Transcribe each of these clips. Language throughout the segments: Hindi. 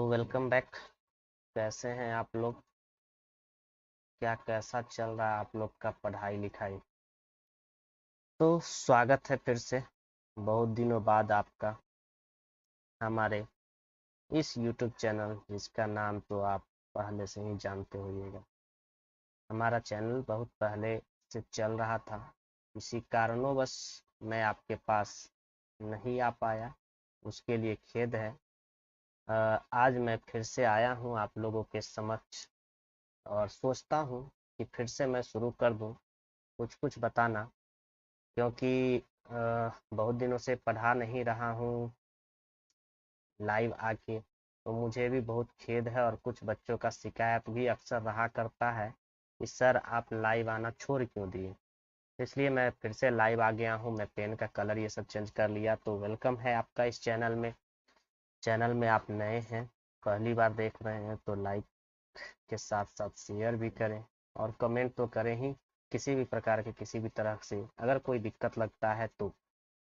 तो वेलकम बैक। कैसे हैं आप लोग? क्या कैसा चल रहा है आप लोग का पढ़ाई लिखाई? तो स्वागत है फिर से बहुत दिनों बाद आपका हमारे इस YouTube चैनल, जिसका नाम तो आप पहले से ही जानते होइएगा। हमारा चैनल बहुत पहले से चल रहा था, इसी कारणों मैं आपके पास नहीं आ पाया, उसके लिए खेद है। आज मैं फिर से आया हूँ आप लोगों के समक्ष और सोचता हूँ कि फिर से मैं शुरू कर दूँ कुछ कुछ बताना, क्योंकि बहुत दिनों से पढ़ा नहीं रहा हूँ लाइव आके, तो मुझे भी बहुत खेद है। और कुछ बच्चों का शिकायत भी अक्सर रहा करता है कि सर आप लाइव आना छोड़ क्यों दिए। इसलिए मैं फिर से लाइव आ गया हूँ। मैं पेन का कलर ये सब चेंज कर लिया। तो वेलकम है आपका इस चैनल में। चैनल में आप नए हैं, पहली बार देख रहे हैं, तो लाइक के साथ साथ शेयर भी करें और कमेंट तो करें ही। किसी भी प्रकार के किसी भी तरह से अगर कोई दिक्कत लगता है तो,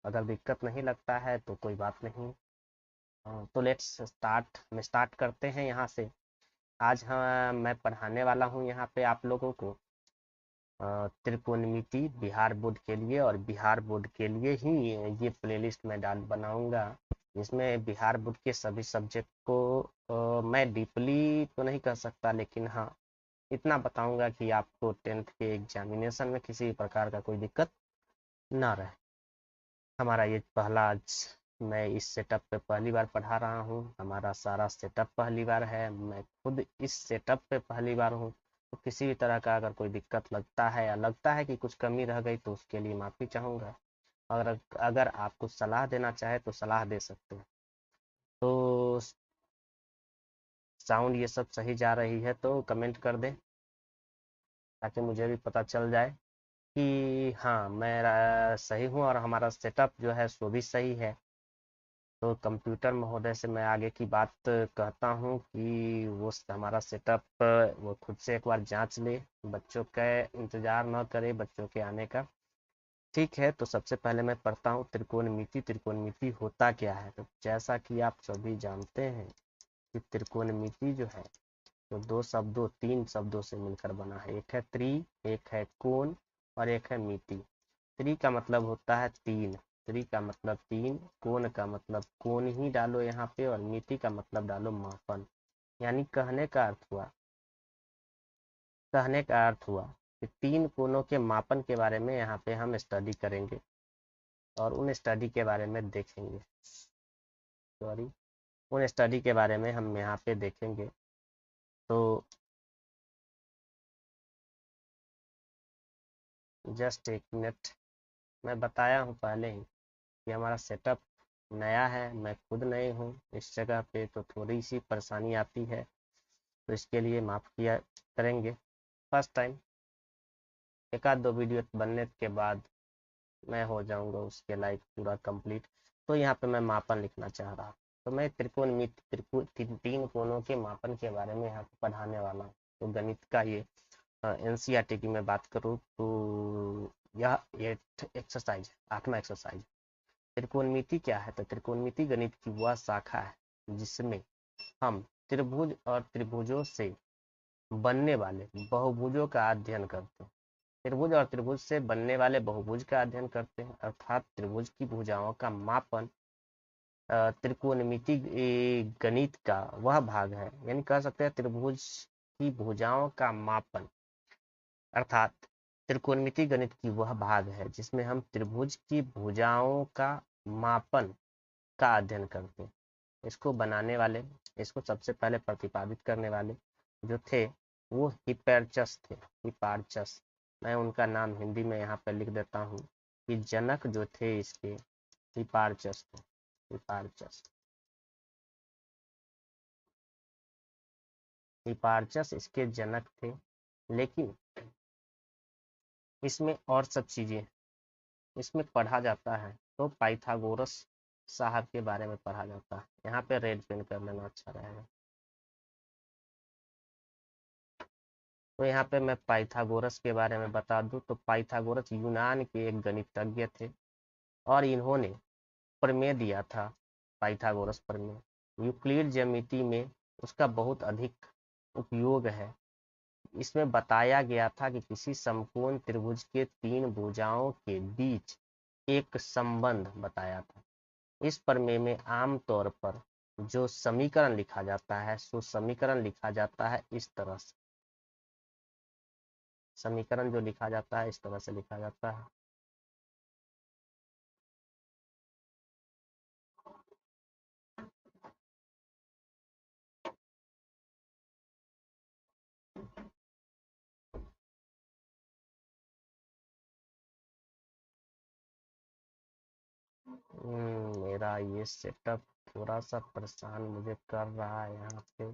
अगर दिक्कत नहीं लगता है तो कोई बात नहीं। तो लेट्स स्टार्ट, मैं स्टार्ट करते हैं यहाँ से। आज हाँ मैं पढ़ाने वाला हूँ यहाँ पे आप लोगों को त्रिकोणमिति बिहार बोर्ड के लिए, और बिहार बोर्ड के लिए ही ये प्लेलिस्ट मैं बनाऊंगा, जिसमें बिहार बोर्ड के सभी सब्जेक्ट को मैं डीपली तो नहीं कर सकता, लेकिन हाँ इतना बताऊंगा कि आपको 10th के एग्जामिनेशन में किसी भी प्रकार का कोई दिक्कत ना रहे। हमारा ये पहला, आज मैं इस सेटअप पे पहली बार पढ़ा रहा हूँ। हमारा सारा सेटअप पहली बार है, मैं खुद इस सेटअप पे पहली बार हूँ। तो किसी भी तरह का अगर कोई दिक्कत लगता है या लगता है कि कुछ कमी रह गई तो उसके लिए माफ़ी चाहूँगा। और अगर आप कुछ सलाह देना चाहे तो सलाह दे सकते हैं। तो साउंड ये सब सही जा रही है तो कमेंट कर दें, ताकि मुझे भी पता चल जाए कि हाँ मैं सही हूँ और हमारा सेटअप जो है सो भी सही है। तो कंप्यूटर महोदय से मैं आगे की बात कहता हूँ कि वो हमारा सेटअप वो खुद से एक बार जांच ले, बच्चों का इंतजार न करे बच्चों के आने का। ठीक है, तो सबसे पहले मैं पढ़ता हूँ त्रिकोणमिति। त्रिकोणमिति होता क्या है? तो जैसा कि आप सभी जानते हैं कि त्रिकोणमिति जो है तो दो शब्दों, तीन शब्दों से मिलकर बना है। एक है त्रि, एक है कोण और एक है मिति। त्रि का मतलब होता है तीन, त्रि का मतलब तीन, कोण का मतलब कोण ही डालो यहाँ पे, और मिति का मतलब डालो मापन। यानी कहने का अर्थ हुआ कि तीन कोणों के मापन के बारे में यहाँ पे हम स्टडी करेंगे और उन स्टडी के बारे में देखेंगे। सॉरी, उन स्टडी के बारे में हम यहाँ पे देखेंगे। तो जस्ट एक मिनट, मैं बताया हूँ पहले ही कि हमारा सेटअप नया है, मैं खुद नई हूँ इस जगह पे, तो थोड़ी सी परेशानी आती है, तो इसके लिए माफ़ किया करेंगे। फर्स्ट टाइम एक आध दो वीडियो बनने के बाद मैं हो जाऊंगा उसके लाइक पूरा कंप्लीट। तो यहाँ पे मैं मापन लिखना चाह रहा, तो मैं त्रिकोणमिति तीन कोणों के मापन के बारे में यहाँ पे पढ़ाने वाला हूँ। तो गणित का ये एनसीईआरटी की मैं बात करूँ तो यह एक्सरसाइज, 8वां एक्सरसाइज। त्रिकोणमिति क्या है? तो त्रिकोणमिति गणित की वह शाखा है जिसमें हम त्रिभुज और त्रिभुजों से बनने वाले बहुभुजों का अध्ययन करते हैं। त्रिभुज और त्रिभुज से बनने वाले बहुभुज का अध्ययन करते हैं, अर्थात त्रिभुज की भुजाओं का मापन त्रिकोणमिति गणित का वह भाग है। यानी कह सकते हैं त्रिभुज की भुजाओं का मापन, अर्थात त्रिकोणमिति गणित की वह भाग है जिसमें हम त्रिभुज की भुजाओं का मापन का अध्ययन करते हैं। इसको बनाने वाले, इसको सबसे पहले प्रतिपादित करने वाले जो थे वो हिपैरचस थे, हिपार्चस। मैं उनका नाम हिंदी में यहाँ पर लिख देता हूँ कि जनक जो थे इसके हिपार्चस थे, हिपार्चस। हिपार्चस इसके जनक थे, लेकिन इसमें और सब चीजें इसमें पढ़ा जाता है। तो पाइथागोरस साहब के बारे में पढ़ा जाता है। यहाँ पे रेड पेन कर लेना अच्छा रहेगा। तो यहाँ पे मैं पाइथागोरस के बारे में बता दूं तो पाइथागोरस यूनान के एक गणितज्ञ थे और इन्होंने प्रमेय दिया था, पाइथागोरस प्रमेय। यूक्लिड ज्यामिति में उसका बहुत अधिक उपयोग है। इसमें बताया गया था कि किसी समकोण त्रिभुज के 3 भुजाओं के बीच एक संबंध बताया था। इस प्रमेय में आमतौर पर जो समीकरण लिखा जाता है, सो समीकरण लिखा जाता है इस तरह से। समीकरण जो लिखा जाता है इस तरह से लिखा जाता है। मेरा ये सेटअप थोड़ा सा परेशान मुझे कर रहा है यहाँ पे।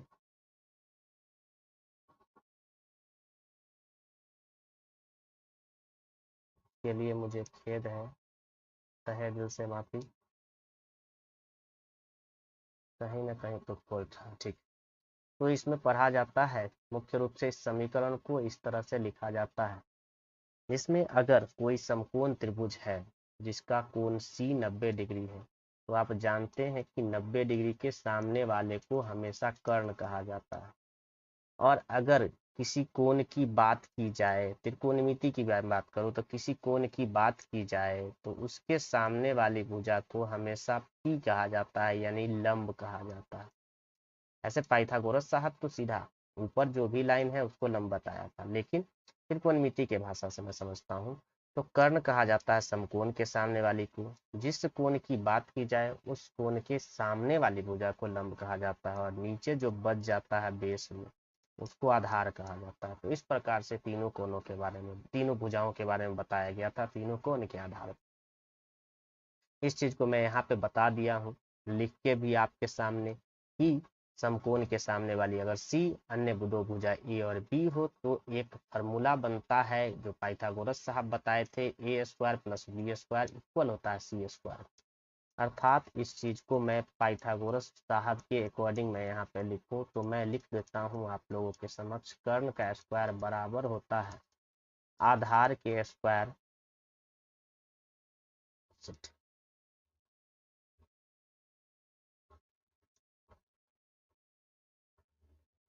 के लिए मुझे खेद है, तहे दिल से माफी। कहीं ना कहीं तो कोई था, ठीक। तो इसमें पढ़ा जाता है, मुख्य रूप से इस समीकरण को इस तरह से लिखा जाता है, जिसमें अगर कोई समकोण त्रिभुज है जिसका कोण C 90 डिग्री है, तो आप जानते हैं कि 90 डिग्री के सामने वाले को हमेशा कर्ण कहा जाता है। और अगर किसी कोण की बात की जाए, त्रिकोणमिति की बात करूं तो किसी कोण की बात की जाए तो उसके सामने वाली भुजा को हमेशा P कहा जाता है, यानी लंब कहा जाता है। ऐसे पाइथागोरस साहब तो सीधा ऊपर जो भी लाइन है उसको लंब बताया था, लेकिन त्रिकोणमिति के भाषा से मैं समझता हूँ तो कर्ण कहा जाता है समकोण के सामने वाली को। जिस कोण की बात की जाए उस कोण के सामने वाली भुजा को लंब कहा जाता है, और नीचे जो बच जाता है बेस में उसको आधार कहा जाता है। तो इस प्रकार से तीनों कोणों के बारे में, तीनों भुजाओं के बारे में बताया गया था, तीनों कोण के आधार। इस चीज को मैं यहाँ पे बता दिया हूँ लिख के भी आपके सामने कि समकोण के सामने वाली अगर C अन्य दो भुजा A और B हो तो एक फार्मूला बनता है जो पाइथागोरस साहब बताए थे, A² + B² इक्वल होता है C²। अर्थात इस चीज को मैं पाइथागोरस साहब के अकॉर्डिंग मैं यहाँ पे लिखूं तो मैं लिख देता हूँ आप लोगों के समक्ष, कर्ण का स्क्वायर बराबर होता है आधार के स्क्वायर।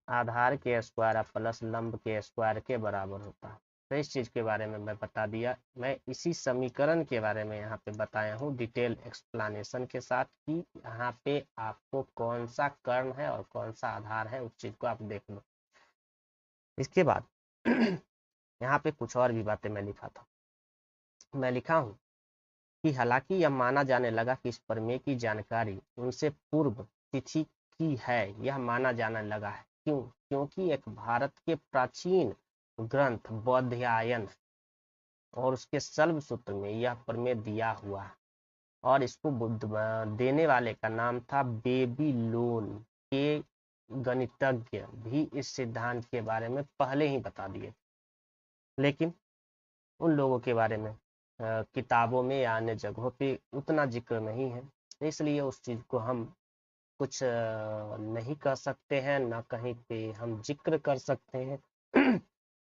आधार के स्क्वायर प्लस लंब के स्क्वायर के बराबर होता है। तो इस चीज के बारे में मैं बता दिया। मैं इसी समीकरण के बारे में यहाँ पे बताया हूँ डिटेल एक्सप्लेनेशन के साथ कि यहाँ पे आपको कौन सा कर्ण है और कौन सा आधार है, उस चीज को आप देख लो। इसके बाद यहाँ पे कुछ और भी बातें मैं लिखा था। मैं लिखा हूँ कि हालांकि यह माना जाने लगा कि इस प्रमेय की जानकारी उनसे पूर्व तिथि की है, यह माना जाने लगा है। क्यों? क्योंकि एक भारत के प्राचीन ग्रंथ बौधायन और उसके शल्भ सूत्र में यह प्रमेय दिया हुआ है, और इसको देने वाले का नाम था बेबीलोन के गणितज्ञ भी इस सिद्धांत के बारे में पहले ही बता दिए, लेकिन उन लोगों के बारे में किताबों में या अन्य जगहों पे उतना जिक्र नहीं है, इसलिए उस चीज को हम कुछ नहीं कर सकते हैं, ना कहीं पे हम जिक्र कर सकते हैं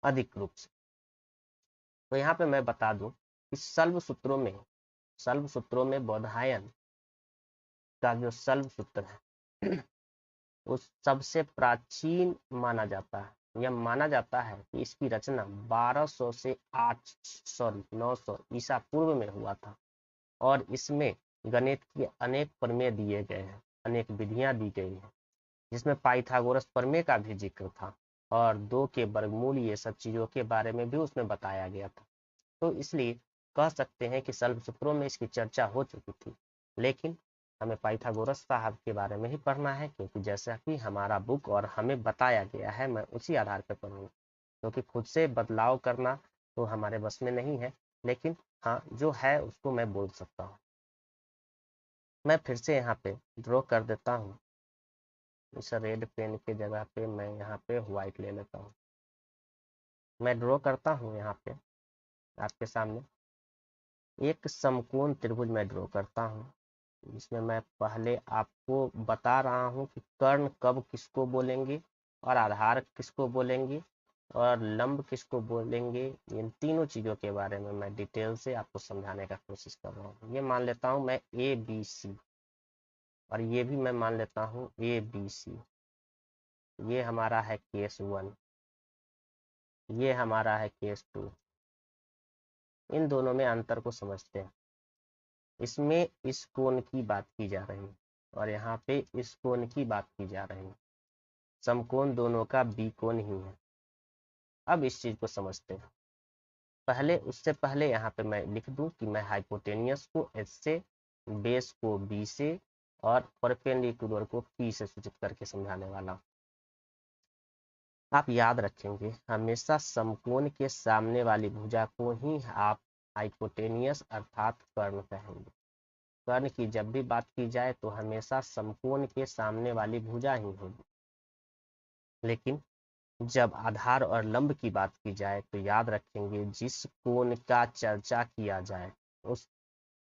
अधिक रूप से। तो यहाँ पे मैं बता दूं कि शल्भ सूत्रों में बौधायन का जो शल्भ सूत्र है उस सबसे प्राचीन माना जाता है। यह माना जाता है कि इसकी रचना 1200 से 900 ईसा पूर्व में हुआ था, और इसमें गणित के अनेक प्रमेय दिए गए हैं, अनेक विधियां दी गई हैं, जिसमें पाइथागोरस प्रमेय का भी जिक्र था, और 2 के वर्गमूल ये सब चीजों के बारे में भी उसमें बताया गया था। तो इसलिए कह सकते हैं कि शल्भ सूत्रों में इसकी चर्चा हो चुकी थी, लेकिन हमें पाइथागोरस साहब के बारे में ही पढ़ना है, क्योंकि जैसा कि हमारा बुक और हमें बताया गया है मैं उसी आधार पर पढ़ूंगा, क्योंकि खुद से बदलाव करना तो हमारे बस में नहीं है, लेकिन हाँ जो है उसको मैं बोल सकता हूँ। मैं फिर से यहाँ पे ड्रॉ कर देता हूँ, इस रेड पेन के जगह पे मैं यहाँ पे व्हाइट ले लेता हूँ। मैं ड्रॉ करता हूँ यहाँ पे आपके सामने एक समकोण त्रिभुज मैं ड्रॉ करता हूँ, जिसमें मैं पहले आपको बता रहा हूँ कि कर्ण कब किसको बोलेंगे और आधार किसको बोलेंगे और लंब किसको बोलेंगे। इन तीनों चीजों के बारे में मैं डिटेल से आपको समझाने का कोशिश कर रहा हूँ। ये मान लेता हूँ मैं A B C, और ये भी मैं मान लेता हूँ A B C। ये हमारा है केस 1, ये हमारा है केस 2। इन दोनों में अंतर को समझते हैं। इसमें इस कोण की बात की जा रही है और यहाँ पे इस कोण की बात की जा रही है। समकोण दोनों का बी कोण ही है। अब इस चीज को समझते हैं। उससे पहले यहाँ पे मैं लिख दूं कि मैं हाइपोटेनियस को एच से, बेस को बी से और परपेंडिकुलर को पी से सूचित करके समझाने वाला हूं। आप याद रखेंगे, हमेशा समकोण के सामने वाली भुजा को ही आप हाइपोटेनियस अर्थात कर्ण कहेंगे। कर्ण की जब भी बात की जाए तो हमेशा समकोण के सामने वाली भुजा ही होगी। लेकिन जब आधार और लंब की बात की जाए तो याद रखेंगे, जिस कोण का चर्चा किया जाए उस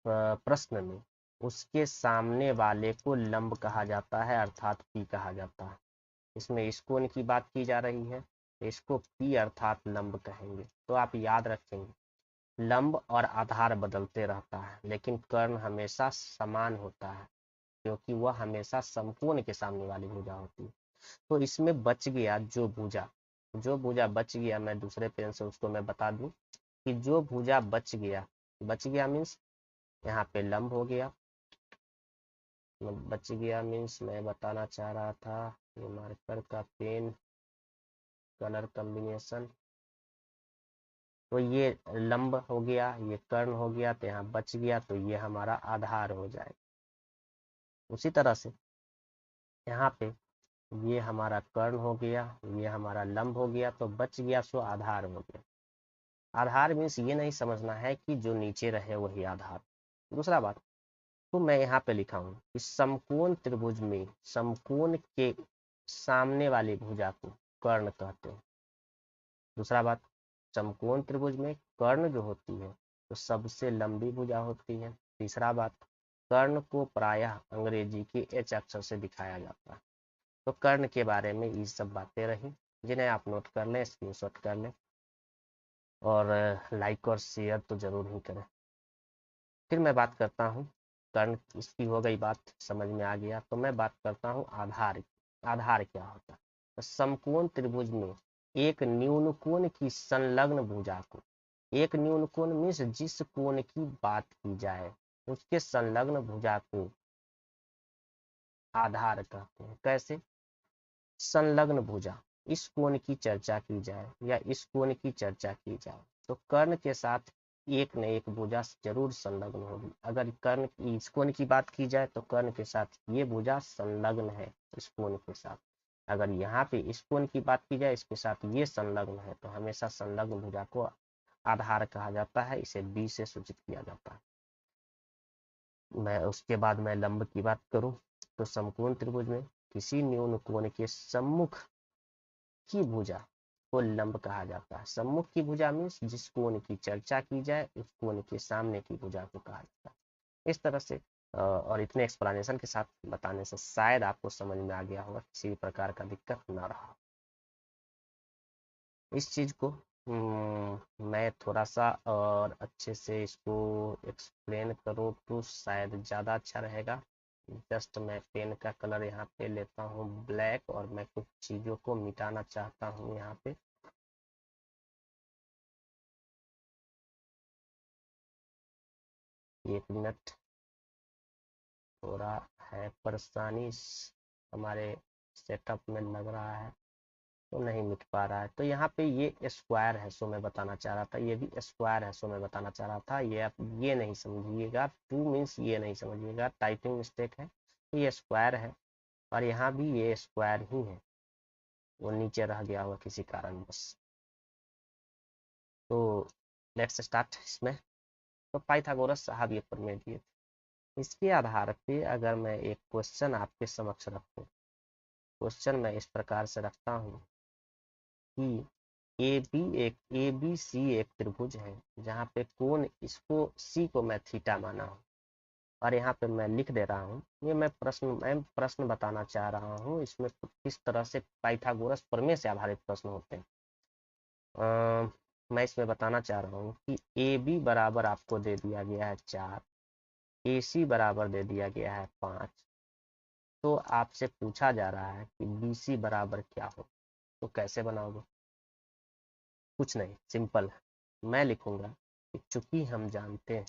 प्रश्न में उसके सामने वाले को लंब कहा जाता है अर्थात पी कहा जाता है। इसमें इस कोण की बात की जा रही है, इसको पी अर्थात लंब कहेंगे। तो आप याद रखेंगे, लंब और आधार बदलते रहता है लेकिन कर्ण हमेशा समान होता है, क्योंकि वह हमेशा समकोण के सामने वाली भुजा होती है। तो इसमें बच गया जो भुजा बच गया, मैं दूसरे पेन से उसको मैं बता दूं कि जो भुजा बच गया मीन्स यहाँ पे लंब हो गया। बच गया मीन्स मैं बताना चाह रहा था, ये मार्कर का पेन कलर कॉम्बिनेशन, तो ये लंब हो गया, ये कर्ण हो गया, तो यहाँ बच गया, तो ये हमारा आधार हो जाएगा। उसी तरह से यहाँ पे ये हमारा कर्ण हो गया, ये हमारा लंब हो गया, तो बच गया सो आधार हो गया। आधार मीन्स ये नहीं समझना है कि जो नीचे रहे वही आधार। दूसरा बात, तो मैं यहाँ पे लिखा हूँ कि समकोण त्रिभुज में समकोण के सामने वाली भुजा को कर्ण कहते हैं। दूसरा बात, समकोण त्रिभुज में कर्ण जो होती है तो सबसे लंबी भुजा होती है। तीसरा बात, कर्ण को प्रायः अंग्रेजी के एच अक्षर से दिखाया जाता है। तो कर्ण के बारे में ये सब बातें रही, जिन्हें आप नोट कर लें, स्क्रीनशॉट कर लें और लाइक और शेयर तो जरूर ही करें। फिर मैं बात करता हूँ कर्ण, इसकी हो गई बात, समझ में आ गया। तो मैं बात करता हूँ आधार। आधार क्या होता है? तो समकोण त्रिभुज में एक न्यून कोण की संलग्न भुजा को, एक न्यून कोण मीन्स जिस कोण की बात की जाए उसके संलग्न भुजा को आधार कहते हैं। कैसे? संलग्न भुजा, इस कोण की चर्चा की जाए या इस कोण की चर्चा की जाए तो कर्ण के साथ एक न एक भुजा जरूर संलग्न होगी। अगर कर्ण की इस कोण की बात की जाए तो कर्ण के साथ ये भुजा संलग्न है इस कोण के साथ। अगर यहाँ पे इस कोण की बात की जाए इसके साथ ये संलग्न है, तो हमेशा संलग्न भुजा को आधार कहा जाता है, इसे बी से सूचित किया जाता है। मैं उसके बाद मैं लंब की बात करूं तो समकोण त्रिभुज में किसी न्यून कोण के सम्मुख की भुजा को लंब कहा जाता है। सम्मुख की भुजा मीन्स जिस कोण की चर्चा की जाए उस कोण के सामने की भुजा को कहा जाता है। इस तरह से और इतने एक्सप्लेनेशन के साथ बताने से शायद आपको समझ में आ गया होगा, किसी भी प्रकार का दिक्कत ना रहा। इस चीज को मैं थोड़ा सा और अच्छे से इसको एक्सप्लेन करूँ तो शायद ज़्यादा अच्छा रहेगा। जस्ट मैं पेन का कलर यहाँ पे लेता हूँ ब्लैक और मैं कुछ चीज़ों को मिटाना चाहता हूँ यहाँ पे। एक मिनट, थोड़ा है परेशानी हमारे सेटअप में लग रहा है तो नहीं मिट पा रहा है। तो यहाँ पे ये स्क्वायर है सो मैं बताना चाह रहा था, ये भी स्क्वायर है सो मैं बताना चाह रहा था। ये आप ये नहीं समझिएगा, टू मीन्स ये नहीं समझिएगा, टाइपिंग मिस्टेक है। तो ये स्क्वायर है और यहाँ भी ये स्क्वायर ही है, वो नीचे रह गया हुआ किसी कारण बस। तो लेट्स स्टार्ट इसमें। तो पाइथागोरस साहब ये प्रमेय दिए थे। इसके आधार पे अगर मैं एक क्वेश्चन आपके समक्ष रखूं, क्वेश्चन मैं इस प्रकार से रखता हूँ कि ए बी सी एक त्रिभुज है जहाँ पे कोण, इसको सी को मैं थीटा माना हूँ और यहाँ पे मैं लिख दे रहा हूँ, ये मैं प्रश्न बताना चाह रहा हूँ। इसमें किस तरह से पाइथागोरस प्रमेय से आधारित प्रश्न होते हैं। मैं इसमें बताना चाह रहा हूँ कि ए बी बराबर आपको दे दिया गया है 4, ए सी बराबर दे दिया गया है 5 तो आपसे पूछा जा रहा है कि BC बराबर क्या हो, तो कैसे बनाओगे? कुछ नहीं, सिंपल है। मैं लिखूंगा कि चूंकि हम जानते हैं,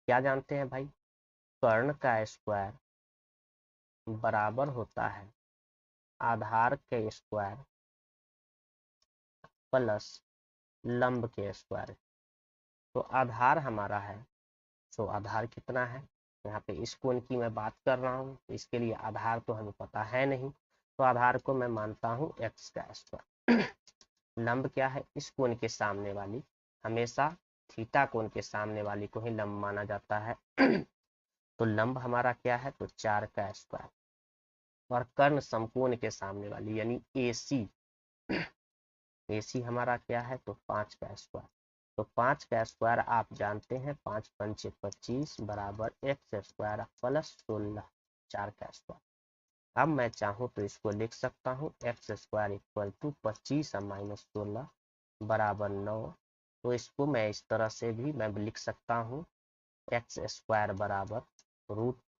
क्या जानते हैं भाई? कर्ण का स्क्वायर बराबर होता है आधार के स्क्वायर प्लस लंब के स्क्वायर। तो आधार हमारा है, तो आधार कितना है? यहाँ पे इस कोण की मैं बात कर रहा हूँ, तो इसके लिए आधार तो हमें पता है नहीं, तो आधार को मैं मानता हूँ x का स्क्वायर। लंब क्या है? इस कोण के सामने वाली, हमेशा थीटा कोण के सामने वाली को ही लंब माना जाता है। तो लंब हमारा क्या है? तो 4 का स्क्वायर। और कर्ण समकोण के सामने वाली यानी AC, AC हमारा क्या है? तो 5 का स्क्वायर। तो 5 का स्क्वायर आप जानते हैं, 5 पंचे 25 बराबर x स्क्वायर प्लस 16, 4 का स्क्वायर। अब मैं चाहूँ तो इसको लिख सकता हूँ x square equal to 25 minus 16 बराबर 9। तो इसको मैं इस तरह से भी मैं लिख सकता हूँ, x स्क्वायर बराबर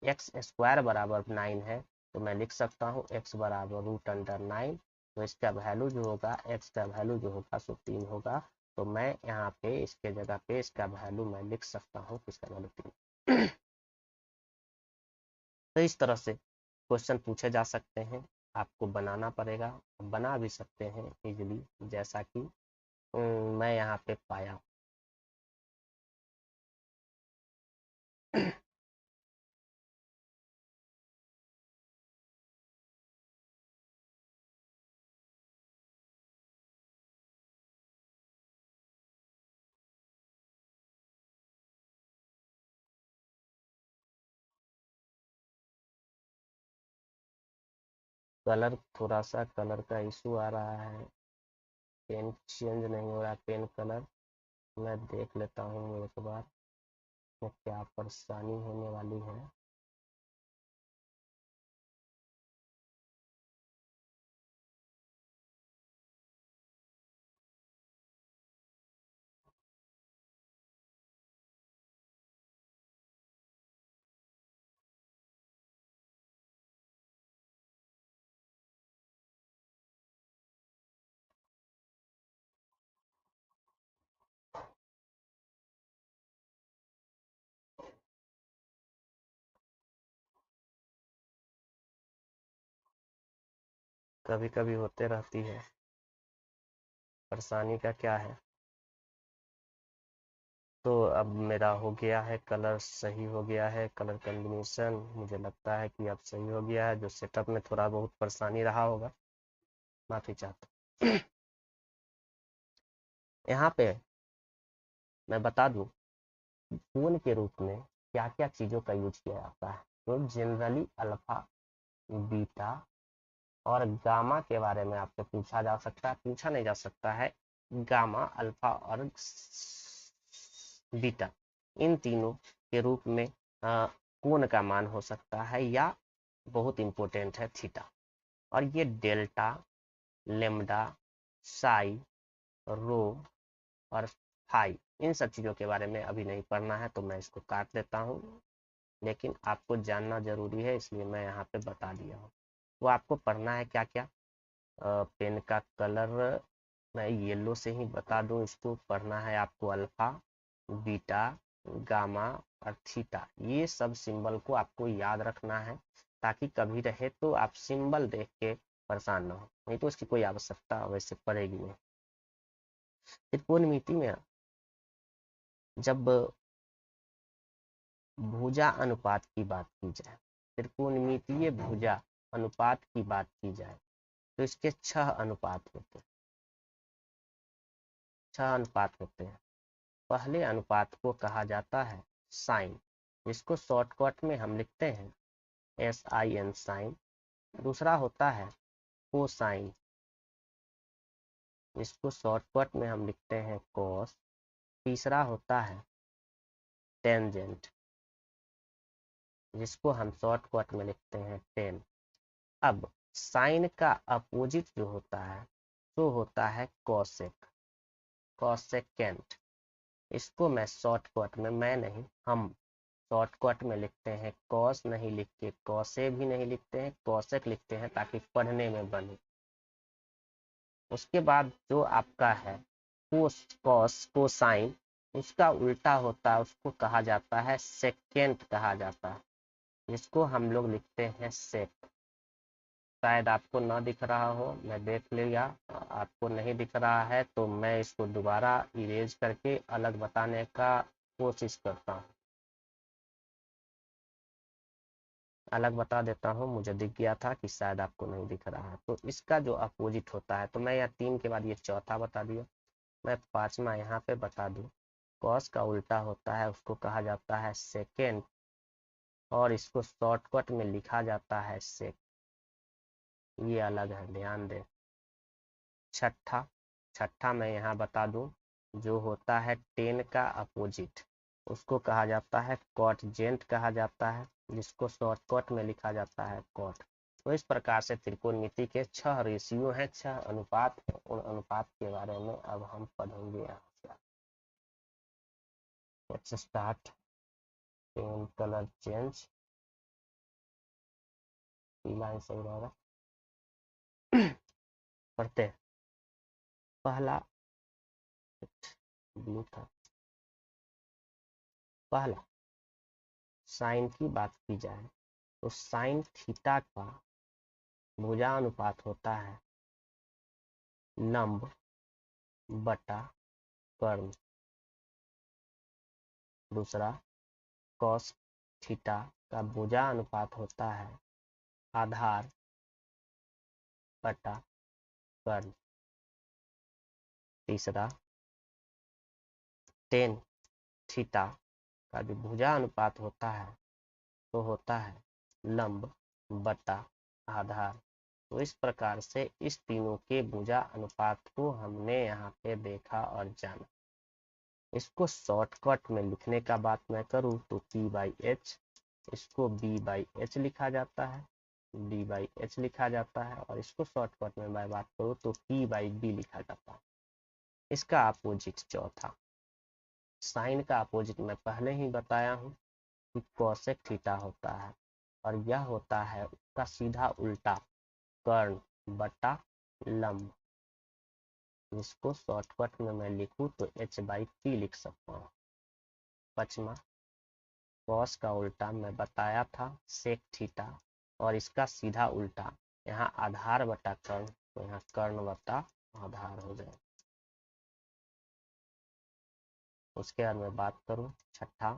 x स्क्वायर बराबर 9 है, तो मैं लिख सकता हूँ x बराबर √9। तो इसका वैल्यू जो होगा, x का वैल्यू जो होगा सो 3 होगा। तो मैं यहाँ पे इसके जगह पे इसका वैल्यू मैं लिख सकता हूँ, इसका वैल्यू 3। तो इस तरह से क्वेश्चन पूछे जा सकते हैं, आपको बनाना पड़ेगा, बना भी सकते हैं इजीली, जैसा कि मैं यहाँ पे पाया। कलर, थोड़ा सा कलर का इशू आ रहा है, पेन चेंज नहीं हो रहा, पेन कलर मैं देख लेता हूँ एक बार में क्या परेशानी होने वाली है। कभी कभी होते रहती है, परेशानी का क्या है। तो अब मेरा हो गया है, कलर सही हो गया है, कलर कॉम्बिनेशन मुझे लगता है कि अब सही हो गया है। जो सेटअप में थोड़ा बहुत परेशानी रहा होगा, माफी चाहता हूँ। यहाँ पे मैं बता दूं, कोण के रूप में क्या क्या चीजों का यूज किया जाता है। तो जनरली अल्फा, बीटा और गामा के बारे में आपसे पूछा जा सकता है, पूछा नहीं जा सकता है, गामा, अल्फा और बीटा, इन तीनों के रूप में कोण का मान हो सकता है, या बहुत इंपॉर्टेंट है थीटा। और ये डेल्टा, लेम्डा, साई, रो और फाई, इन सब चीजों के बारे में अभी नहीं पढ़ना है, तो मैं इसको काट देता हूँ। लेकिन आपको जानना जरूरी है, इसलिए मैं यहाँ पे बता दिया हूँ। तो आपको पढ़ना है क्या क्या, पेन का कलर मैं येलो से ही बता दूं, इसको पढ़ना है आपको अल्फा, बीटा, गामा और थीटा। ये सब सिंबल को आपको याद रखना है, ताकि कभी रहे तो आप सिंबल देख के परेशान ना हो, नहीं तो इसकी कोई आवश्यकता वैसे पड़ेगी नहीं। त्रिकोणमिति में जब भुजा अनुपात की बात की जाए, त्रिकोणमितीय भुजा अनुपात की बात की जाए, तो इसके 6 अनुपात होते हैं। 6 अनुपात होते हैं। पहले अनुपात को कहा जाता है साइन, जिसको शॉर्टकट में हम लिखते हैं SIN, साइन। दूसरा होता है कोसाइन, जिसको शॉर्टकट में हम लिखते हैं कॉस। तीसरा होता है टेंजेंट, जिसको हम शॉर्टकट में लिखते हैं टेन। अब साइन का अपोजिट जो होता है, तो होता है कॉसेक, कॉसेकेंट। इसको मैं शॉर्टकट में, मैं नहीं, हम शॉर्टकट में लिखते हैं, कॉस नहीं लिख के कॉसे भी नहीं लिखते हैं, कॉसेक लिखते हैं ताकि पढ़ने में बने। उसके बाद जो आपका है कोस, कॉस, कोसाइन, उसका उल्टा होता है, उसको कहा जाता है सेकेंट कहा जाता है, जिसको हम लोग लिखते हैं सेक। शायद आपको ना दिख रहा हो, मैं देख लिया आपको नहीं दिख रहा है, तो मैं इसको दोबारा इरेज करके अलग बताने का कोशिश करता हूँ, अलग बता देता हूँ। मुझे दिख गया था कि शायद आपको नहीं दिख रहा है। तो इसका जो अपोजिट होता है, तो मैं यहाँ 3 के बाद ये चौथा बता दिया, मैं 5वां यहाँ पे बता दूं। कॉस का उल्टा होता है, उसको कहा जाता है सेकेंड, और इसको शॉर्टकट में लिखा जाता है सेक। ये अलग है, ध्यान दें। छठा मैं यहाँ बता दूं, जो होता है 10 का अपोजिट, उसको कहा जाता है कॉटजेंट कहा जाता है, जिसको शॉर्टकट में लिखा जाता है कॉट। तो इस प्रकार से त्रिकोणमिति के 6 रेशियो हैं, 6 अनुपात हैं। उन अनुपात के बारे में अब हम पढ़ेंगे यहाँ से। Let's start. Pen colour change, पीला ही सही रहेगा। पढ़ते हैं। पहला ब्लू था। पहला साइन की बात की जाए तो साइन थीटा का भुजा अनुपात होता है लंब बटा कर्ण। दूसरा कॉस थीटा का भुजा अनुपात होता है आधार बटा कर्ण। तीसरा टेन थीटा का जो भुजा अनुपात होता है तो होता है लंब बटा आधार। तो इस प्रकार से इस तीनों के भुजा अनुपात को हमने यहाँ पे देखा और जाना। इसको शॉर्टकट में लिखने का बात मैं करूँ तो P/H, इसको B/H लिखा जाता है, D/H लिखा जाता है, और इसको शॉर्टकट में मैं बात करूँ तो P/B लिखा जाता है। इसका अपोजिट चौथा साइन का अपोजिट मैं पहले ही बताया हूँ कि कॉसेक थीटा होता है, और यह होता है उसका सीधा उल्टा कर्ण बटा लंब, जिसको शॉर्टकट में मैं लिखूँ तो H/P लिख सकता हूँ। पांचवा कॉस का उल्टा मैं बताया था सेक थीटा, और इसका सीधा उल्टा यहाँ आधार बटा कर्ण, तो यहाँ कर्ण बटा आधार हो जाए। उसके बाद मैं बात करूँ छठा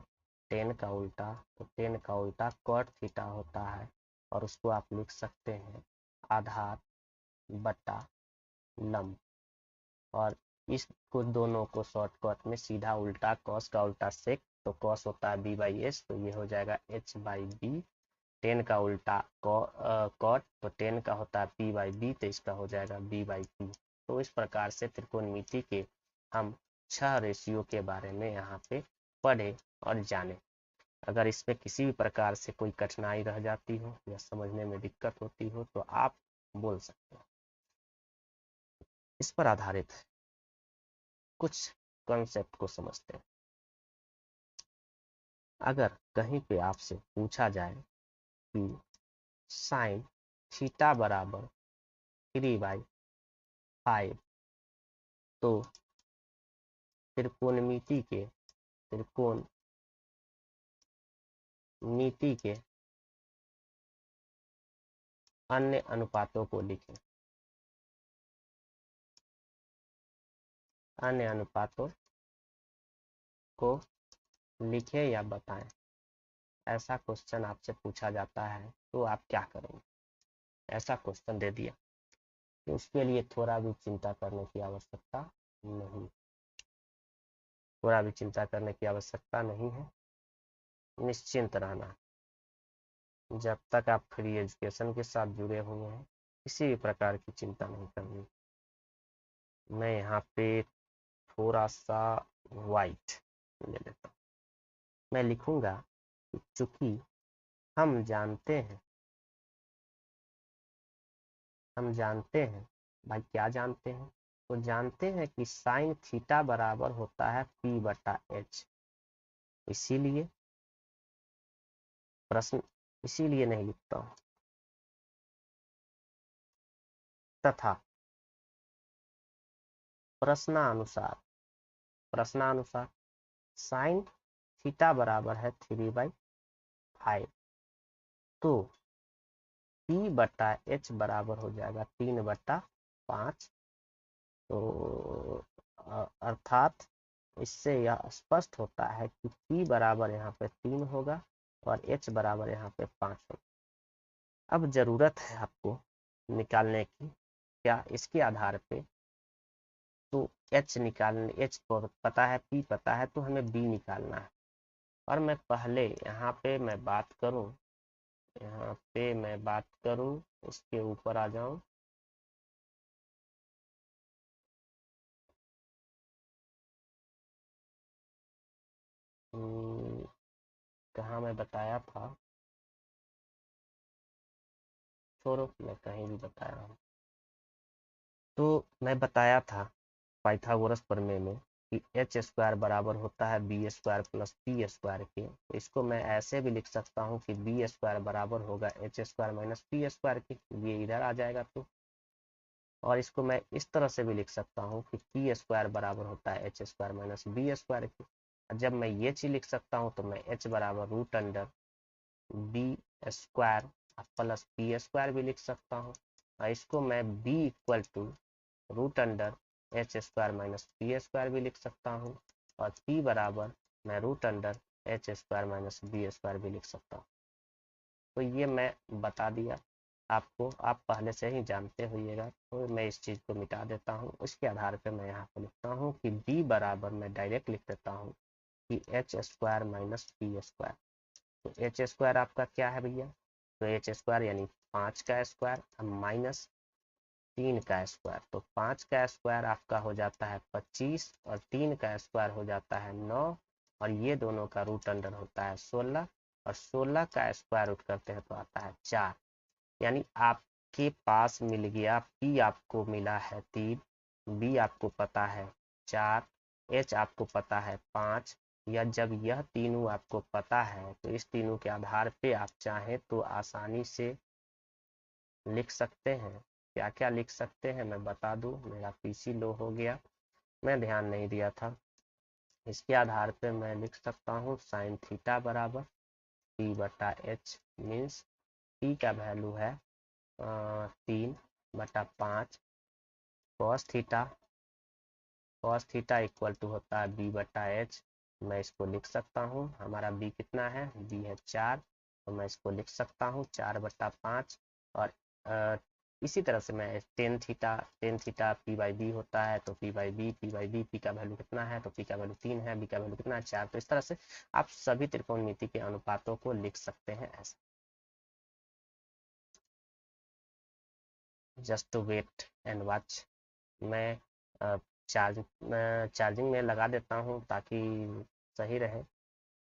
टेन का उल्टा, तो टेन का उल्टा कॉट थीटा होता है, और उसको आप लिख सकते हैं आधार बटा लंब, और इस कुछ दोनों को शॉर्टकट में सीधा उल्टा कॉस का उल्टा सेक, तो कॉस होता है B/S, तो ये हो जाएगा H/B। टेन का उल्टा कॉट, तो टेन का होता है P/B, तो इसका हो जाएगा B/P। तो इस प्रकार से त्रिकोणमिति के हम 6 रेशियो के बारे में यहाँ पे पढ़े और जाने। अगर इसमें किसी भी प्रकार से कोई कठिनाई रह जाती हो या समझने में दिक्कत होती हो तो आप बोल सकते हैं। इस पर आधारित कुछ कॉन्सेप्ट को समझते हैं। अगर कहीं पे आपसे पूछा जाए कि साइन थीटा बराबर 3/5, तो त्रिकोणमिति के अन्य अनुपातों को लिखें। अन्य अनुपातों को लिखें या बताएं। ऐसा क्वेश्चन आपसे पूछा जाता है तो आप क्या करेंगे? ऐसा क्वेश्चन दे दिया तो उसके लिए थोड़ा भी चिंता करने की आवश्यकता नहीं, थोड़ा भी चिंता करने की आवश्यकता नहीं है। निश्चिंत रहना, जब तक आप फ्री एजुकेशन के साथ जुड़े हुए हैं किसी भी प्रकार की चिंता नहीं करनी। मैं यहाँ पे थोड़ा सा वाइट ले लेता हूँ। मैं लिखूंगा चूंकि हम जानते हैं भाई, क्या जानते हैं? तो जानते हैं कि साइन थीटा बराबर होता है P/H, इसीलिए प्रश्न इसीलिए नहीं लिखता हूं। तथा प्रश्नानुसार साइन थीटा बराबर है 3/5, तो P बटा H बराबर हो जाएगा 3/5। तो अर्थात इससे यह स्पष्ट होता है कि P बराबर यहाँ पे 3 होगा और H बराबर यहाँ पे 5 होगा। अब जरूरत है आपको निकालने की, क्या इसके आधार पे, तो H निकालने, H पता है, P पता है, तो हमें B निकालना है। और मैं पहले यहाँ पे मैं बात करूँ, इसके ऊपर आ जाऊं। कहाँ मैं बताया था, छोड़ो, मैं कहीं भी बताया हूँ। तो मैं बताया था पाइथागोरस प्रमेय में कि एच स्क्वायर बराबर होता है B square plus P square के। तो इसको मैं ऐसे भी लिख सकता हूँ कि बी स्क्वायर बराबर होगा H square minus P square के, ये इधर आ जाएगा। तो और इसको मैं इस तरह से भी लिख सकता हूँ कि पी स्क्वायर बराबर होता है H square minus B square के। जब मैं ये चीज लिख सकता हूँ तो मैं एच बराबर root under B square plus P square भी लिख सकता हूँ। और इसको मैं B equal to root under H square minus P square भी लिख सकता हूँ। और पी बराबर मैं root under H square minus B square भी लिख सकता हूँ। तो ये मैं बता दिया आपको, आप पहले से ही जानते होइएगा, तो मैं इस चीज़ को मिटा देता हूँ। उसके आधार पर मैं यहाँ पर लिखता हूँ कि b बराबर मैं डायरेक्ट लिख देता हूँ कि H square minus P square. तो एच स्क्वायर आपका क्या है भैया, तो एच स्क्वायर यानी 5 का स्क्वायर माइनस 3 का स्क्वायर। तो 5 का स्क्वायर आपका हो जाता है 25 और 3 का स्क्वायर हो जाता है 9, और ये दोनों का रूट अंडर होता है 16, और 16 का स्क्वायर रूट करते हैं तो आता है 4। यानी आपके पास मिल गया, पी आपको मिला है 3, बी आपको पता है 4, एच आपको पता है 5। या जब यह तीनों आपको पता है तो इस तीनों के आधार पे आप चाहें तो आसानी से लिख सकते हैं। क्या क्या लिख सकते हैं मैं बता दूं, मेरा पीसी लो हो गया, मैं ध्यान नहीं दिया था। इसके आधार पे मैं लिख सकता हूँ साइन थीटा बराबर पी बटा एच, मीन्स पी का वैल्यू है 3/5 कॉस थीटा इक्वल टू होता है बी बटा एच। मैं इसको लिख सकता हूँ, हमारा बी कितना है, बी है 4, तो मैं इसको लिख सकता हूँ 4/5। और इसी तरह से मैं tan theta P by B होता है, तो पी का वैल्यू कितना है, तो पी का वैल्यू 3 है, बी का वैल्यू कितना है 4। तो इस तरह से आप सभी त्रिकोणमिति के अनुपातों को लिख सकते हैं ऐसे। Just to wait and watch, मैं चार्जिंग में लगा देता हूँ ताकि सही रहे।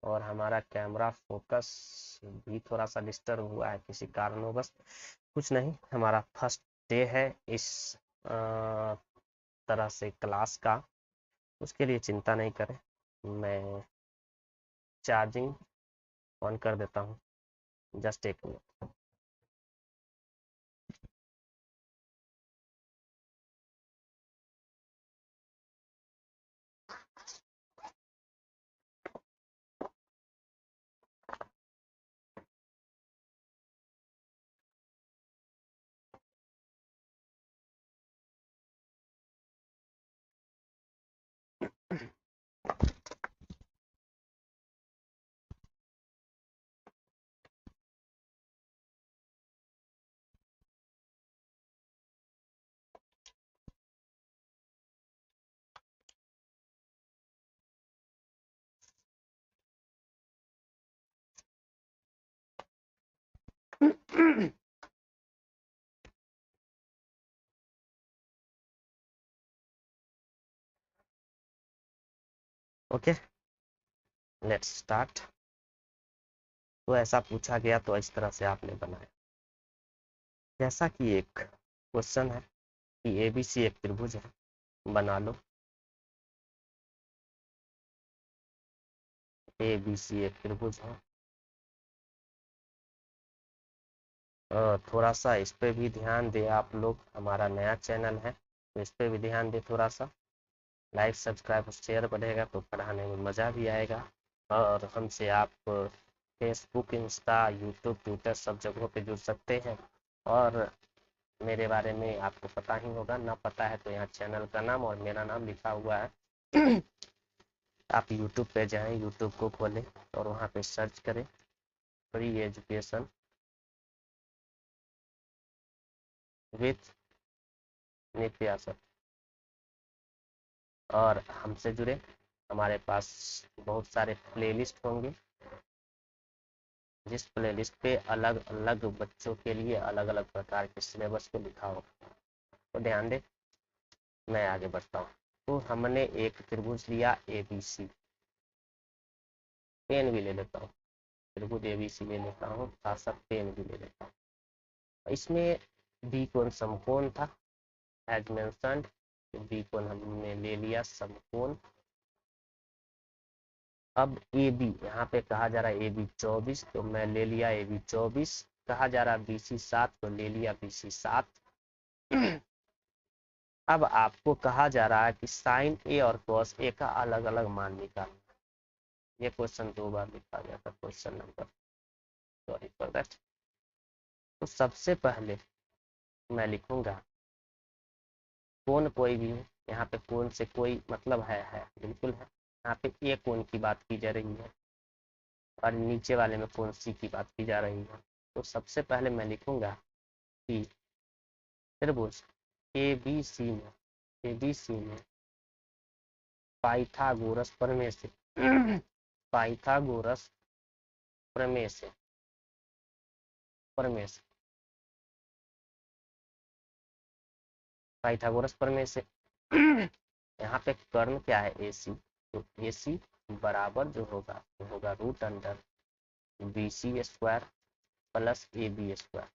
और हमारा कैमरा फोकस भी थोड़ा सा डिस्टर्ब हुआ है किसी कारणवश, कुछ नहीं, हमारा फर्स्ट डे है इस तरह से क्लास का, उसके लिए चिंता नहीं करें। मैं चार्जिंग ऑन कर देता हूँ, जस्ट एक मिनट। Okay, let's start. तो ऐसा पूछा गया तो इस तरह से आपने बनाया। जैसा कि एक क्वेश्चन है कि एबीसी एक त्रिभुज है, बना लो। एबीसी एक त्रिभुज है, थोड़ा सा इस पे भी ध्यान दे आप लोग, हमारा नया चैनल है तो इस पे भी ध्यान दे थोड़ा सा। लाइक सब्सक्राइब और शेयर बढ़ेगा तो पढ़ाने में मज़ा भी आएगा। और हमसे आप फेसबुक, इंस्टा, यूट्यूब, ट्विटर सब जगहों पे जुड़ सकते हैं। और मेरे बारे में आपको पता ही होगा, ना पता है तो यहाँ चैनल का नाम और मेरा नाम लिखा हुआ है। आप यूट्यूब पे जाएं, यूट्यूब को खोलें और वहाँ पे सर्च करें free education with Nitya sir और हमसे जुड़े। हमारे पास बहुत सारे प्लेलिस्ट होंगे, जिस प्लेलिस्ट पे अलग अलग बच्चों के लिए अलग अलग प्रकार के सिलेबस को लिखा हो। तो ध्यान दे, मैं आगे बढ़ता हूँ। तो हमने एक त्रिभुज लिया ABC, पेन भी ले लेता हूँ, त्रिभुज ABC ले लेता हूँ, साथ साथ पेन भी ले लेता हूँ। इसमें बी कोण समकोण था एज मेंशन्ड, तो बी कोण हमने ले लिया समकोण। अब AB यहाँ पे कहा जा रहा है AB 24, तो मैं ले लिया AB 24। कहा जा रहा है BC 7, तो ले लिया BC 7। अब आपको कहा जा रहा है कि साइन A और कॉस A का अलग अलग मान निकालना। ये क्वेश्चन 2 बार लिखा गया था, question number, sorry for that. तो सबसे पहले मैं लिखूंगा कोण कोई भी हो, यहाँ पे कोण से कोई मतलब है बिल्कुल है। यहाँ पे ए कोण की बात की जा रही है और नीचे वाले में कोण सी की बात की जा रही है। तो सबसे पहले मैं लिखूंगा कि त्रिभुज ABC में पाइथागोरस प्रमेय से पाइथागोरस प्रमेय से पाइथागोरस प्रमेय से यहाँ पे कर्ण क्या है AC, तो AC बराबर जो होगा वो होगा root under BC square plus AB square.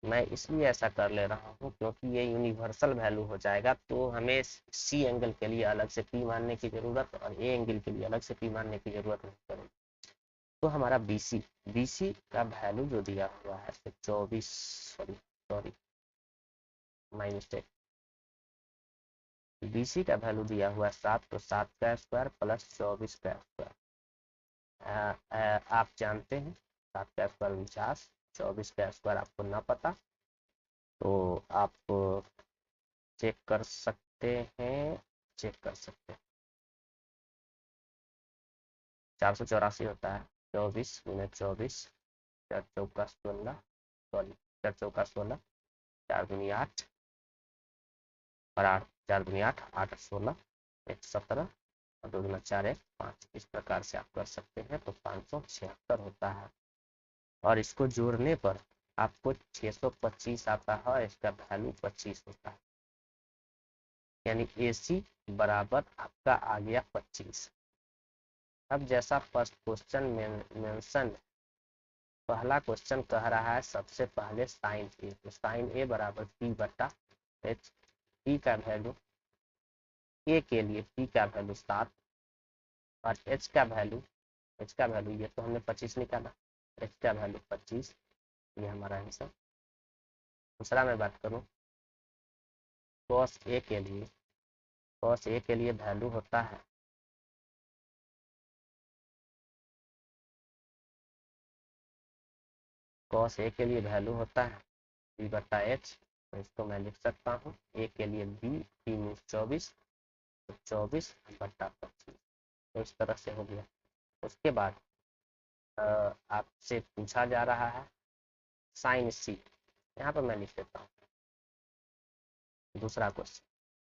मैं इसलिए ऐसा कर ले रहा हूँ क्योंकि ये यूनिवर्सल वैल्यू हो जाएगा, तो हमें C एंगल के लिए अलग से P मानने की जरूरत और A एंगल के लिए अलग से P मानने की जरूरत नहीं पड़ेगी। तो हमारा BC का वैल्यू जो दिया हुआ है 24, सॉरी माई मिस्टेक, BC का वैल्यू दिया हुआ है 7, तो 7 का स्क्वायर प्लस 24 का स्क्वायर। आप जानते हैं 7 का स्क्वायर 49, 24 का स्क्वायर आपको ना पता तो आप चेक कर सकते हैं, 484 होता है, 24 गुना 24, 4 चौका 16, सॉरी 4 चौका 16, 4 दूनी 8 और 8, 4 दूनी 8, 8 16, 1 17 और 2 दूना 4 1 5। इस प्रकार से आप कर सकते हैं, तो 576 होता है। और इसको जोड़ने पर आपको 625 आता है और इसका वैल्यू 25 होता है, यानी AC बराबर आपका आ गया 25। अब जैसा फर्स्ट क्वेश्चन मेंशन, पहला क्वेश्चन कह रहा है सबसे पहले साइन A, तो साइन A बराबर P बटा H। P का वैल्यू, A के लिए P का वैल्यू 7 और H का वैल्यू ये तो हमने 25 निकाला, H का वैल्यू 25, ये हमारा आंसर। दूसरा मैं बात करूं cos A के लिए, cos A के लिए वैल्यू होता है cos A के लिए वैल्यू होता है P बटा H। तो इसको मैं लिख सकता हूँ A के लिए B, P मीन्स 24, तो 24 बटा 25, तो इस तरह से हो गया। उसके बाद आपसे पूछा जा रहा है साइन C, यहाँ पर मैं लिख देता हूँ। दूसरा क्वेश्चन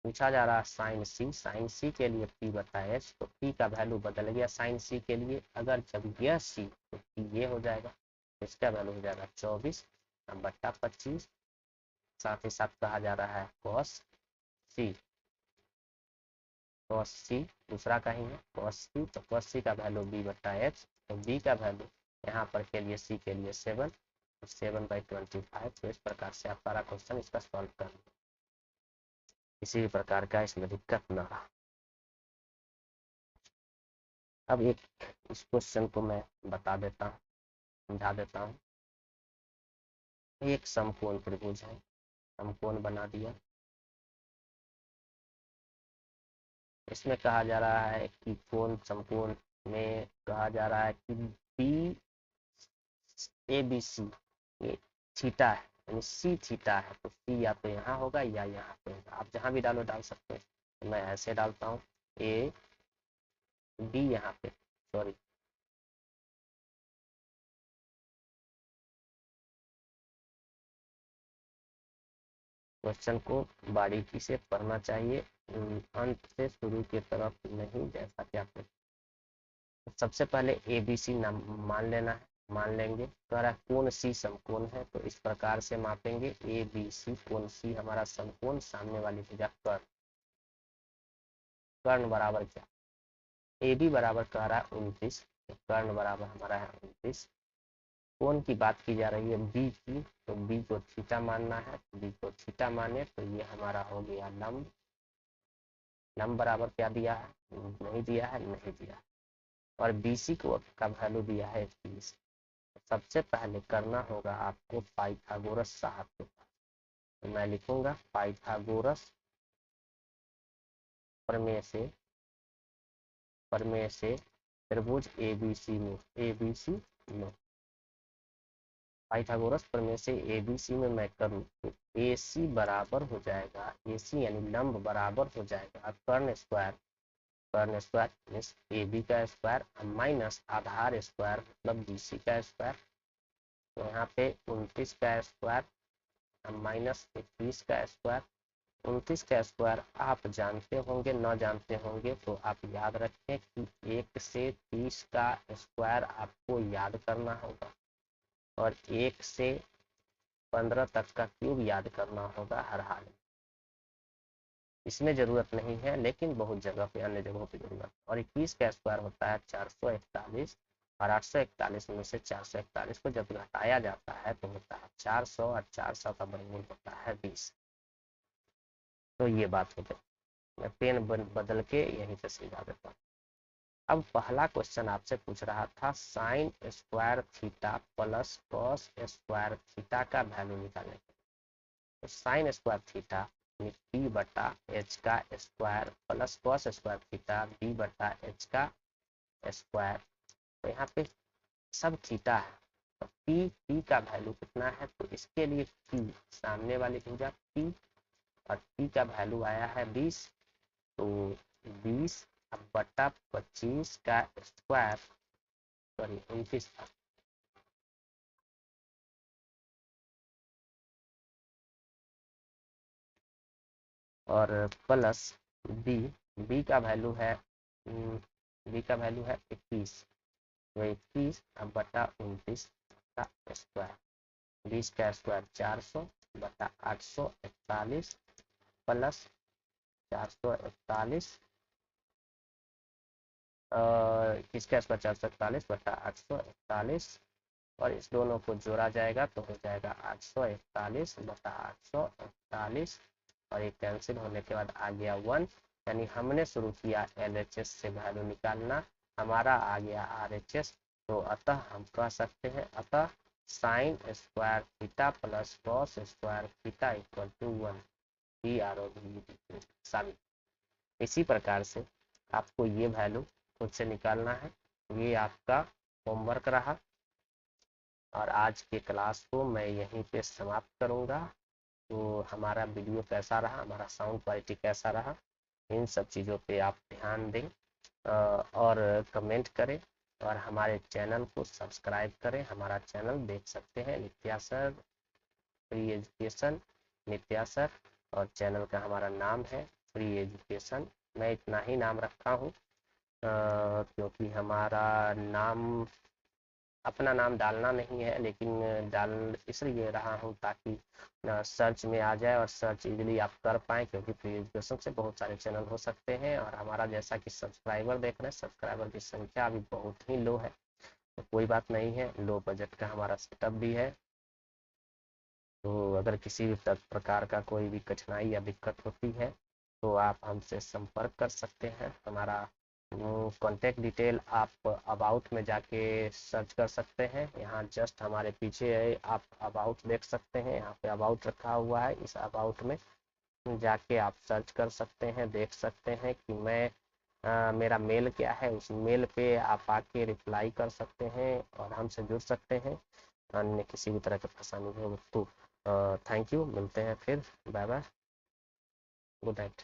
पूछा जा रहा है साइन C के लिए P बटा H, तो P का वैल्यू बदल गया साइन C के लिए, अगर जब यह C तो P ये हो जाएगा, इसका वैल्यू हो जाएगा 24 बट्टा 25। साथ ही साथ कहा जा रहा है cos C दूसरा का ही है cos C, तो cos C का वैल्यू B बटा H, तो B का वैल्यू यहाँ पर के लिए C के लिए 7, 7/25। तो इस प्रकार से आप सारा क्वेश्चन इसका सॉल्व कर लो, किसी भी प्रकार का इसमें दिक्कत न रहा। अब एक इस क्वेश्चन को मैं बता देता हूँ, समझा देता हूँ। एक समकोण त्रिभुज है, समकोण बना दिया। इसमें कहा जा रहा है कि कोण समकोण में कहा जा रहा है कि बी ए बी सी ये थीटा है, यानी सी थीटा है, तो सी या तो यहाँ होगा या यहाँ पे होगा, आप जहाँ भी डालो डाल सकते हैं। तो मैं ऐसे डालता हूँ ए बी, यहाँ पे सॉरी क्वेश्चन को बारीकी से पढ़ना चाहिए, अंत से शुरू की तरफ नहीं, जैसा कि आपने। सबसे पहले ए बी सी नाम मान लेना है, मान लेंगे। कह रहा है कोण सी समकोण है, तो इस प्रकार से मापेंगे ए बी सी, कोण सी हमारा समकोण, सामने वाली भुजा कर्ण, कर्ण बराबर क्या, ए बी बराबर कह रहा है 29, कर्ण बराबर हमारा है 29। कोण की बात की जा रही है बी की, तो बी को थीटा मानना है, बी को थीटा माने तो ये हमारा हो गया लंब। लंब बराबर क्या दिया है, नहीं दिया है, नहीं दिया। और बीसी को का वैल्यू दिया है 30। सबसे पहले करना होगा आपको पाइथागोरस साहब के पास, तो मैं लिखूंगा पाइथागोरस प्रमेय से त्रिभुज एबीसी में पाइथागोरस प्रमेय से एबीसी में मैं करूँ तो ए सी बराबर हो जाएगा, ए सी यानी लंब बराबर हो जाएगा कर्ण स्क्वायर, कर्ण स्क्वायर मीन्स ए बी का स्क्वायर माइनस आधार स्क्वायर मतलब बी सी का स्क्वायर। तो यहाँ पे 29 का स्क्वायर माइनस 21 का स्क्वायर। 29 का स्क्वायर आप जानते होंगे, न जानते होंगे तो आप याद रखें कि 1 से 30 का स्क्वायर आपको याद करना होगा और 1 से 15 तक का क्यूब याद करना होगा हर हाल में। इसमें जरूरत नहीं है, लेकिन बहुत जगह पे, अन्य जगहों पे जरूरत। और 21 का स्क्वायर होता है 441, और 841 में से 441 को जब घटाया जाता है तो होता है 400, और 400 का वर्गमूल होता है 20। तो ये बात हो गई, मैं पेन बदल के यहीं पे समझा देता हूँ। अब पहला क्वेश्चन आपसे पूछ रहा था sine square theta plus cos square theta का वैल्यू निकालने के। तो साइन स्क्वायर थीटा बी बटा एच का square plus cos square theta B बटा एच का स्क्वायर। तो यहाँ पे सब थीटा है, तो पी का वैल्यू कितना है, तो इसके लिए पी सामने वाली भुजा पी, और पी का वैल्यू आया है 20, तो 20 बटा 25 का स्क्वायर, सॉरी 29 था, और प्लस बी, बी का वैल्यू है 21, तो 21 बटा 29 का स्क्वायर, 20 का स्क्वायर 400 बटा 841 प्लस 441 किसका स्क्वायर 441 बटा 841, और इस दोनों को जोड़ा जाएगा तो हो जाएगा 841 बटा 841, और ये कैंसिल होने के बाद आ गया 1, यानी हमने शुरू किया LHS से वैल्यू निकालना, हमारा आ गया RHS। तो अतः हम कह सकते हैं, अतः sine square theta plus cos square theta equal to 1, साबित। इसी प्रकार से आपको ये वैल्यू खुद से निकालना है। ये आपका होमवर्क रहा, और आज के क्लास को मैं यहीं पे समाप्त करूंगा। तो हमारा वीडियो कैसा रहा, हमारा साउंड क्वालिटी कैसा रहा, इन सब चीज़ों पे आप ध्यान दें और कमेंट करें, और हमारे चैनल को सब्सक्राइब करें। हमारा चैनल देख सकते हैं नित्या सर फ्री एजुकेशन, नित्या सर, और चैनल का हमारा नाम है फ्री एजुकेशन। मैं इतना ही नाम रखा हूँ क्योंकि हमारा नाम, अपना नाम डालना नहीं है, लेकिन डाल इसलिए रहा हूँ ताकि सर्च में आ जाए और सर्च इजीली आप कर पाए, क्योंकि फ्री एजुकेशन से बहुत सारे चैनल हो सकते हैं, और हमारा जैसा कि सब्सक्राइबर देख रहे हैं, सब्सक्राइबर की संख्या अभी बहुत ही लो है, तो कोई बात नहीं है, लो बजट का हमारा सेटअप भी है। तो अगर किसी भी प्रकार का कोई भी कठिनाई या दिक्कत होती है तो आप हमसे संपर्क कर सकते हैं। हमारा कॉन्टेक्ट डिटेल आप अबाउट में जाके सर्च कर सकते हैं। यहाँ जस्ट हमारे पीछे है, आप अबाउट देख सकते हैं, यहाँ पे अबाउट रखा हुआ है। इस अबाउट में जाके आप सर्च कर सकते हैं, देख सकते हैं कि मेरा मेल क्या है। उस मेल पे आप आके रिप्लाई कर सकते हैं और हमसे जुड़ सकते हैं। अन्य किसी भी तरह की परेशानी हो तो थैंक यू, मिलते हैं फिर, बाय बाय, गुड नाइट।